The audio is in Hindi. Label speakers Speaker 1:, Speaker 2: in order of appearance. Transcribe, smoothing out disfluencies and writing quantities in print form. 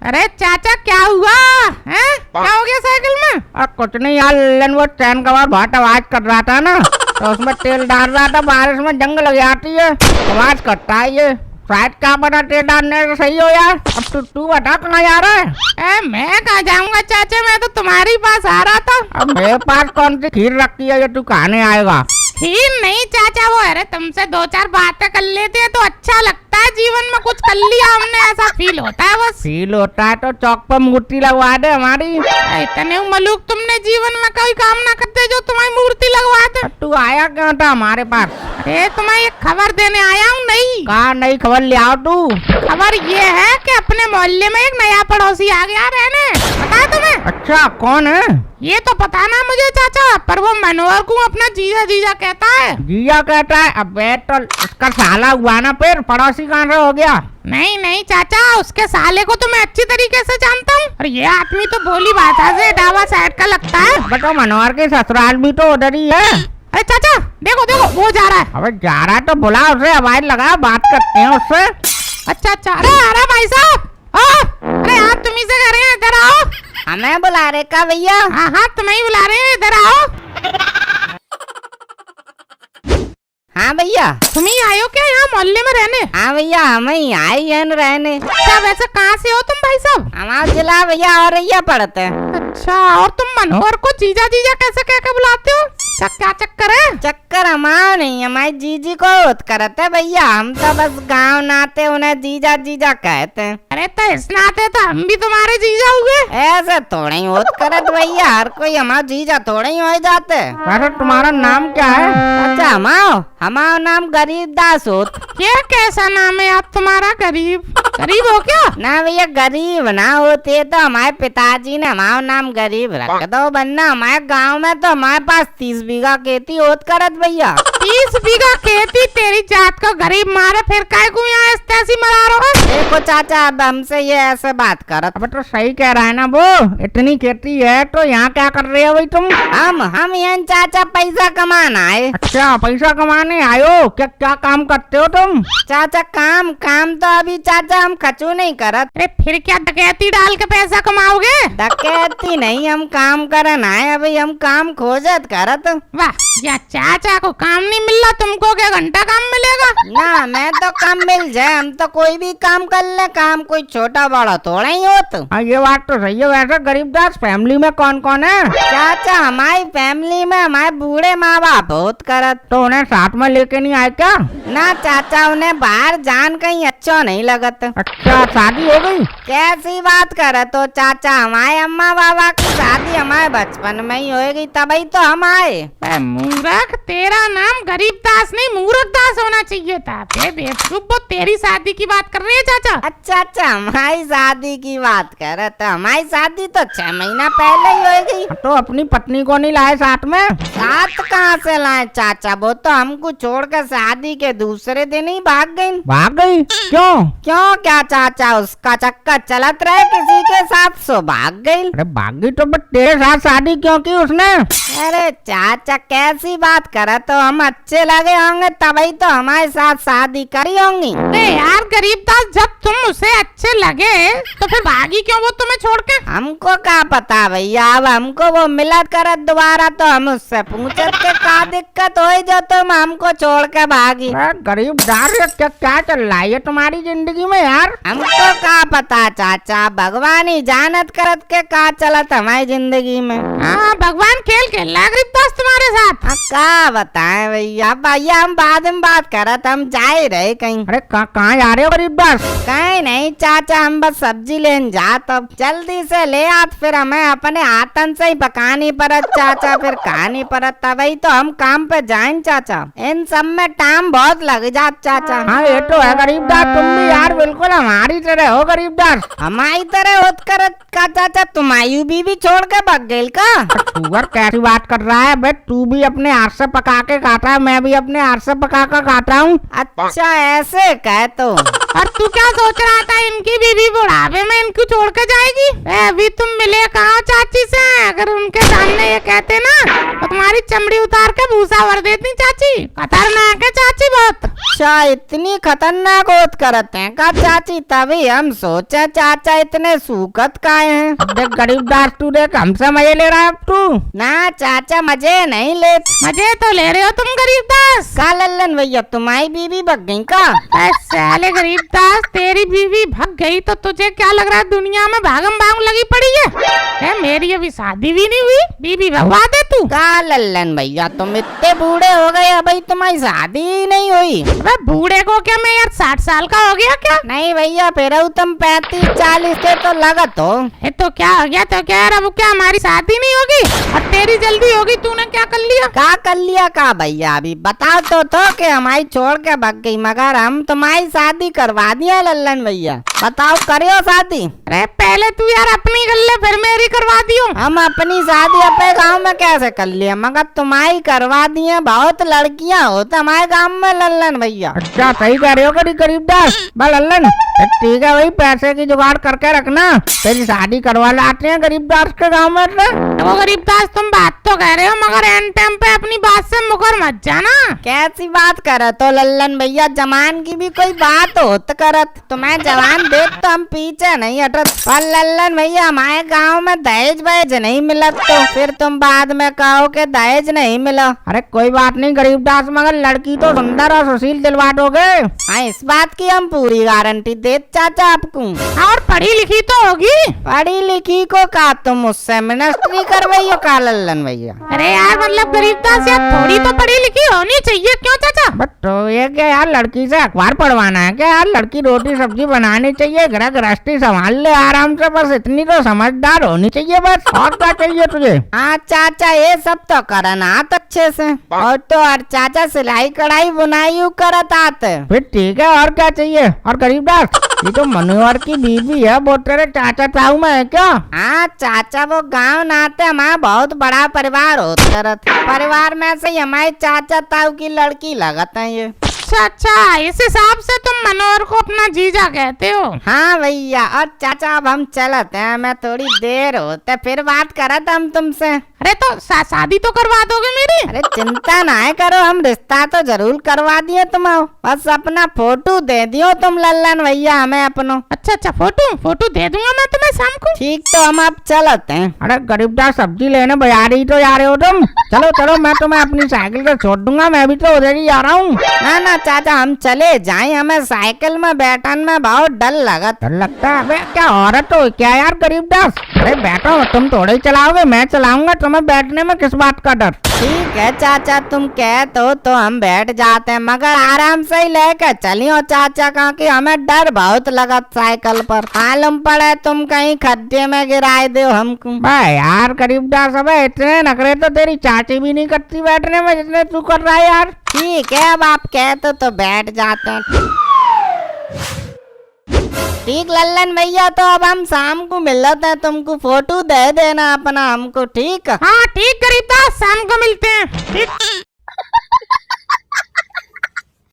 Speaker 1: अरे चाचा क्या हुआ है? क्या हो गया साइकिल में?
Speaker 2: कुछ नहीं यार, लेकिन वो चैन कवर बहुत आवाज कर रहा था ना, तो उसमें तेल डाल रहा था, बारिश में जंग लग जाती है, आवाज करता है ये। शायद क्या पता तेल डालने से सही हो यार। अब तू बता कहाँ जा रहा है?
Speaker 1: मैं कहाँ जाऊंगा चाचा, मैं तो तुम्हारे पास आ रहा था।
Speaker 2: अब मेरे पास कौन सी खीर रखी है, ये तू खाने आएगा?
Speaker 1: खीर नहीं चाचा, वो अरे तुमसे 2-4 बातें कर लेते हैं तो अच्छा लगता है, जीवन में कुछ कर लिया हमने ऐसा फील होता है। बस
Speaker 2: फील होता है तो चौक पर मूर्ति लगवा दे हमारी।
Speaker 1: इतने मलूक तुमने जीवन में कोई काम ना करते जो तुम्हारी मूर्ति लगवा दे।
Speaker 2: तू आया क्यों था हमारे पास?
Speaker 1: अरे तुम्हें एक खबर देने आया हूँ। नहीं
Speaker 2: कहा नहीं, खबर ले आओ तू।
Speaker 1: खबर ये है कि अपने मोहल्ले में एक नया पड़ोसी आ गया रहने, पता है तुम्हें?
Speaker 2: अच्छा कौन है?
Speaker 1: ये तो पता ना मुझे चाचा, पर वो मनोहर को अपना जीजा जीजा कहता है।
Speaker 2: जीजा कहता है? अबे तो उसका साला हुआ ना, फिर पड़ोसी कहाँ से हो गया?
Speaker 1: नहीं नहीं चाचा, उसके साले को तो मैं अच्छी तरीके से जानता हूँ, और ये आदमी तो बोली भाषा से डावा साइड का लगता है।
Speaker 2: बेटा मनोहर के ससुराल भी तो उधर ही है।
Speaker 1: अरे चाचा देखो देखो वो जा रहा है।
Speaker 2: अबे जा रहा है तो बुला उसे, आवाज लगा, बात करते हैं उससे।
Speaker 1: अच्छा अच्छा, अरे आ रहा भाई साहब। अरे आप तुम्ही से कह रहे हैं, इधर आओ।
Speaker 2: हमें बुला रहे का भैया?
Speaker 1: हाँ हाँ तुम्हें ही बुला रहे हैं, इधर आओ।
Speaker 2: हाँ भैया।
Speaker 1: तुम ही आए हो क्या यहाँ मोहल्ले में रहने?
Speaker 2: हाँ भैया हम ही आए हैं रहने।
Speaker 1: अच्छा वैसे कहाँ से हो तुम भाई साहब?
Speaker 2: हमारा जिला भैया और रैया पड़ते हैं।
Speaker 1: अच्छा, और तुम मनोहर को जीजा जीजा कैसे कह के बुलाते हो? क्या चक्कर है?
Speaker 2: चक्कर हमारा नहीं, हमारे जीजी को होत करते भैया, हम तो बस गांव नाते उन्हें जीजा जीजा कहते हैं।
Speaker 1: अरे तो इस नाते तो हम भी तुम्हारे जीजा हुए।
Speaker 2: ऐसे थोड़े ही होत करत भैया, हर कोई हमारा जीजा थोड़े ही हो जाते। वैसे तुम्हारा नाम क्या है? अच्छा हमारा नाम गरीब दास होत।
Speaker 1: ये कैसा नाम है आप तुम्हारा? गरीब गरीब हो क्या?
Speaker 2: ना भैया गरीब ना होते तो हमारे पिताजी ने हमारा नाम गरीब रख दो, वरना हमारे गांव में तो हमारे पास 30 बीघा खेती होत करत भैया।
Speaker 1: 30 बीघा खेती? तेरी जात को गरीब मारे फिर काय को यहाँ ऐसी मरा रहा है?
Speaker 2: देखो चाचा अब हमसे ये ऐसे बात करत। अब तो सही कह रहा है ना वो, इतनी खेती है तो यहाँ क्या कर रहे हो भाई तुम? हम यहाँ चाचा पैसा कमाना आए। अच्छा पैसा कमाने आयो? क्या क्या काम करते हो तुम? चाचा काम तो अभी चाचा हम कचू नहीं करत।
Speaker 1: अरे फिर क्या डकैती डाल के पैसा कमाओगे?
Speaker 2: डकैती नहीं, हम काम करन आए, अभी हम काम खोजत करत।
Speaker 1: वाह, या चाचा को काम नहीं मिल रहा, तुमको क्या घंटा काम मिलेगा?
Speaker 2: ना मैं तो काम मिल जाए, हम तो कोई भी काम कर ले, काम कोई छोटा बड़ा थोड़ा ही होता। ये बात तो सही है। वैसे गरीबदास फैमिली में कौन कौन है? चाचा हमारी फैमिली में हमारे बूढ़े माँ बाप बहुत करत। तो उन्हें साथ में लेके नहीं आए क्या? ना चाचा उन्हें बाहर जान कहीं अच्छा नहीं लगत। अच्छा शादी हो गई? कैसी बात करत हो चाचा, हमारे अम्मा बाबा की शादी हमारे बचपन में ही हो गई, तभी तो हम आए।
Speaker 1: मूर्ख, तेरा नाम गरीबदास नहीं मूर्खदास होना चाहिए था। बेवकूफ, वो तेरी शादी की बात कर रही है चाचा।
Speaker 2: अच्छा हमारी शादी की बात कर रहे थे। हमारी शादी तो 6 महीना पहले ही हो गई। तो अपनी पत्नी को नहीं लाए साथ में? साथ कहाँ से लाए चाचा, वो तो हमको छोड़कर शादी के दूसरे दिन ही भाग गई। भाग गई? क्यों क्या चाचा, उसका चक्कर चलत रहे किसी के साथ सो भाग गई। अरे भाग गई तो तेरे साथ शादी क्यों की उसने? अरे चाचा कैसी बात करे, तो हम अच्छे लगे होंगे तभी तो हमारे साथ शादी करी होंगी।
Speaker 1: अरे यार गरीबदास, जब तुम उसे अच्छे लगे तो फिर भागी क्यों वो तुम्हें छोड़ के?
Speaker 2: हमको क्या पता भैया, अब हमको वो मिलत करत दोबारा तो हम उससे पूछत के क्या दिक्कत हो जो तुम हमको छोड़ के भागी। गरीबदास क्या चल रहा है तुम्हारी जिंदगी में यार? हमको क्या पता चाचा, भगवान ही जानत करत के क्या चलत हमारी जिंदगी में।
Speaker 1: हाँ भगवान खेल खेल रहा है गरीबदास तुम्हारे साथ।
Speaker 2: क्या बताएं भैया हम बाद में बात करत, हम जा ही रहे कहीं। अरे कहाँ जा रहे हो गरीबदास? कहीं नहीं चाचा, हम बस सब्जी लेने जात, अब जल्दी से ले आत, फिर हमें अपने हाथन से ही पकानी पड़त चाचा, फिर खानी पड़त, तभी तो हम काम पे जाएं चाचा। इन सब में टाइम बहुत लग जात चाचा। हाँ ये तो है गरीबदास, तुम भी यार बिल्कुल हमारी तरह हो गरीबदास। हमारी तरह होत करत का चाचा, तुम्हारी बीवी छोड़ के भाग गई का? तू कैसी बात कर रहा है बे, तू भी अपने हाथ से पका के खाता है, मैं भी अपने हाथ से पका कर खाता हूँ। अच्छा ऐसे कह तो।
Speaker 1: और तू क्या सोच रहा था इनकी बीवी बुढ़ापे में इनको छोड़ के जाएगी। अभी तुम मिले कहाँ चाची से? अगर उनके सामने ये कहते ना तो तुम्हारी चमड़ी उतार के भूसा भर देती चाची। खतरनाक है चाची बहुत।
Speaker 2: अच्छा, इतनी खतरनाक होत करते हैं का चाची? तभी हम सोचे चाचा इतने सूखत काहे हैं।
Speaker 3: देख गरीबदास, तू देख हमसे मजे ले रहा है अब तू।
Speaker 2: ना चाचा मजे नहीं ले।
Speaker 1: मजे तो ले रहे हो तुम गरीबदास।
Speaker 2: का लल्लन भैया तुम्हारी बीवी भग गई का?
Speaker 1: साले गरीबदास, तेरी बीवी भग गई तो तुझे क्या लग रहा है दुनिया में भागम भाग लगी पड़ी है? मेरी अभी शादी भी नहीं हुई, बीवी भगवा दे तू।
Speaker 2: का लल्लन भैया तुम इतने बूढ़े हो गए अभी तुम्हारी शादी ही नहीं हुई?
Speaker 1: बूढ़े को क्या मैं यार 60 साल का हो गया क्या?
Speaker 2: नहीं भैया फिर तुम 35-40 के तो लगत हो।
Speaker 1: तो क्या हो गया? तो क्या यार, अब क्या हमारी शादी नहीं होगी और तेरी जल्दी होगी? तूने क्या कर लिया?
Speaker 2: का कर लिया का भैया? अभी बताओ तो कि हमारी छोड़ के भग गई, मगर हम तुम्हारी शादी करवा दिया लल्लन भैया। बताओ करियो शादी?
Speaker 1: अरे पहले तू यार अपनी कर ले फिर मेरी करवा दियो।
Speaker 2: हम अपनी शादी अपने गांव में कैसे कर लिया, मगर तुम्हारी करवा दिए। बहुत लड़कियां होते हमारे गांव में लल्लन भैया।
Speaker 3: अच्छा सही कह रहे हो गरीबदास। बा लल्लन ठीक है भाई, पैसे की जुगाड़ करके रखना, तेरी शादी करवा लाते हैं गरीबदास के गाँव में।
Speaker 1: वो गरीबदास तुम बात तो कह रहे हो मगर एंड टाइम पे अपनी बात से मुकर मत जाना।
Speaker 2: कैसी बात करत तो लल्लन भैया? जवान की भी कोई बात होत करत। तुम्हें जवान देख तो हम पीछे नहीं हटत। पर लल्लन भैया हमारे गांव में दहेज वहेज नहीं मिलत तो फिर तुम बाद में कहो कि दहेज नहीं मिला।
Speaker 3: अरे कोई बात नहीं गरीबदास, मगर लड़की तो सुंदर और सुशील दिलवा दोगे।
Speaker 2: हाँ, इस बात की हम पूरी गारंटी देते चाचा आपको।
Speaker 1: और पढ़ी लिखी तो होगी?
Speaker 2: पढ़ी लिखी को का तुम मुझसे मिनिस्ट्री करवाइयो का लल्लन भैया?
Speaker 1: अरे यार मतलब गरीबदास यार थोड़ी तो पढ़ी लिखी होनी चाहिए, क्यों चाचा?
Speaker 3: बट तो ये क्या यार, लड़की से अखबार पढ़वाना है क्या यार? लड़की रोटी सब्जी बनानी चाहिए, घर गृहस्थी संभाल ले आराम से, बस इतनी तो समझदार होनी चाहिए बस। और क्या चाहिए तुझे?
Speaker 2: हाँ चाचा ये सब तो करना आत अच्छे से। और तो और चाचा सिलाई कढ़ाई बुनाई करत आते।
Speaker 3: फिर ठीक है, और क्या चाहिए? और गरीबदास ये तो मनोहर की बीवी है, वो तेरे चाचा ताऊ में है क्या?
Speaker 2: हाँ चाचा, वो गांव नाते हमारा बहुत बड़ा परिवार होता रहता। परिवार में से ही हमारे चाचा ताऊ की लड़की लगत है ये।
Speaker 1: अच्छा इस हिसाब से तुम मनोहर को अपना जीजा कहते हो?
Speaker 2: हाँ भैया। और चाचा अब हम चलते हैं, मैं थोड़ी देर होते फिर बात करत हम तुमसे।
Speaker 1: अरे तो शादी तो करवा दोगे मेरी?
Speaker 2: अरे चिंता ना करो, हम रिश्ता तो जरूर करवा दिए तुम्हें। बस अपना फोटो दे दियो तुम लल्लन भैया हमें अपनो।
Speaker 1: अच्छा फोटो दे दूंगा मैं तुम्हें शाम को।
Speaker 2: ठीक, तो हम अब चलते हैं।
Speaker 3: अरे गरीबदास सब्जी लेने बाजार ही तो जा रहे हो तुम? चलो चलो, मैं तुम्हें अपनी साइकिल से छोड़ दूंगा, मैं भी तो उधर ही जा रहा हूँ।
Speaker 2: ना चाचा हम चले जाएं, हमें साइकिल में बैठन में बहुत डर लगत।
Speaker 3: डर लगता है? अबे क्या औरत हो क्या यार गरीबदास? अरे बैठो, तुम थोड़े ही चलाओगे, मैं चलाऊंगा, तुम्हें बैठने में किस बात का डर?
Speaker 2: ठीक है चाचा, तुम कह तो हम बैठ जाते हैं, मगर आराम से ही लेकर चलियो चाचा, क्योंकि हमें डर बहुत लगत साइकिल पर। मालूम पड़े तुम कहीं खड्डे में गिराए दो हमको।
Speaker 3: भाई यार गरीबदास, अबे इतने नखरे तो तेरी चाची भी नहीं करती बैठने में जितने तू कर रहा है यार।
Speaker 2: ठीक है, अब आप कहते तो बैठ जाते हैं। ठीक लल्लन भैया, तो अब हम शाम को मिलते हैं, तुमको फोटो दे देना अपना हमको। ठीक?
Speaker 1: हाँ ठीक गरीबदास, शाम को मिलते हैं। ठीक।